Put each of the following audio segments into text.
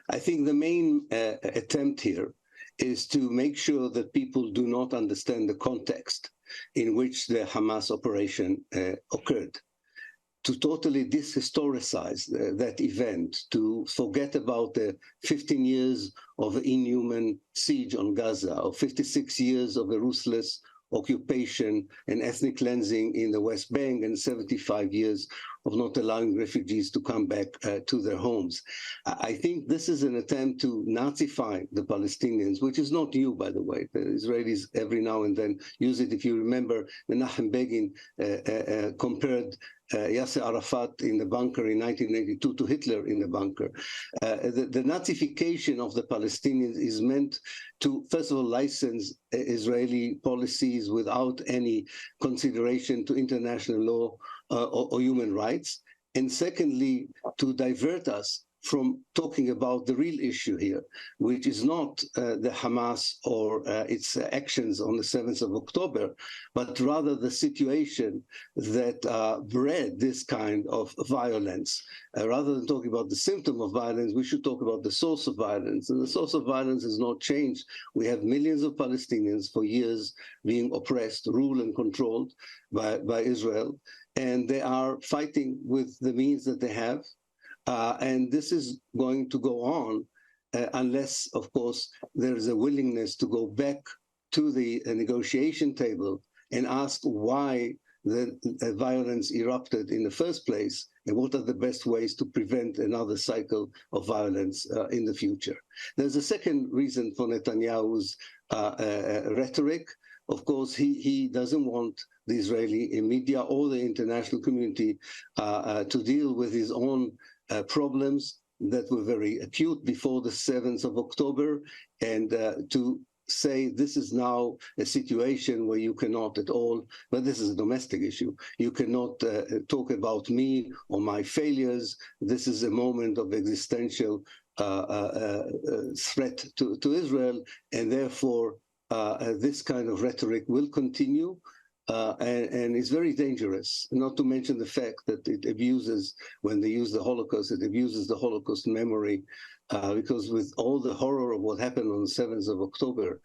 I think the main attempt here is to make sure that people do not understand the context in which the Hamas operation occurred, to totally dishistoricize that event, to forget about the 15 years of inhuman siege on Gaza, or 56 years of a ruthless occupation and ethnic cleansing in the West Bank, and 75 years of not allowing refugees to come back to their homes. I think this is an attempt to Nazify the Palestinians, which is not new, by the way. The Israelis every now and then use it. If you remember, Menachem Begin compared Yasser Arafat in the bunker in 1982 to Hitler in the bunker. The Nazification of the Palestinians is meant to, first of all, license Israeli policies without any consideration to international law or human rights, and secondly, to divert us from talking about the real issue here, which is not the Hamas or its actions on the 7th of October, but rather the situation that bred this kind of violence. Rather than talking about the symptom of violence, we should talk about the source of violence. And the source of violence has not changed. We have millions of Palestinians for years being oppressed, ruled and controlled by Israel, and they are fighting with the means that they have. And this is going to go on unless, of course, there is a willingness to go back to the negotiation table and ask why the violence erupted in the first place and what are the best ways to prevent another cycle of violence in the future. There's a second reason for Netanyahu's rhetoric. Of course, he doesn't want the Israeli media or the international community to deal with his own problems that were very acute before the 7th of October, and to say this is now a situation where you cannot at all, but this is a domestic issue, you cannot talk about me or my failures. This is a moment of existential threat to Israel, and therefore this kind of rhetoric will continue. And it's very dangerous, not to mention the fact that it abuses, when they use the Holocaust, it abuses the Holocaust memory, because with all the horror of what happened on the 7th of October,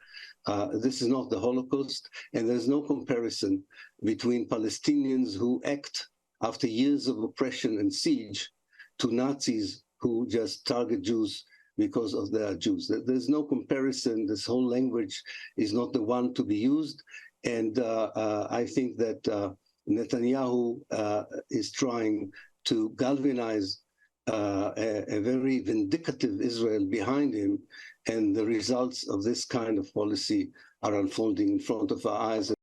this is not the Holocaust, and there's no comparison between Palestinians who act after years of oppression and siege to Nazis who just target Jews because of they are Jews. There's no comparison. This whole language is not the one to be used. And I think that Netanyahu is trying to galvanize a very vindictive Israel behind him, and the results of this kind of policy are unfolding in front of our eyes.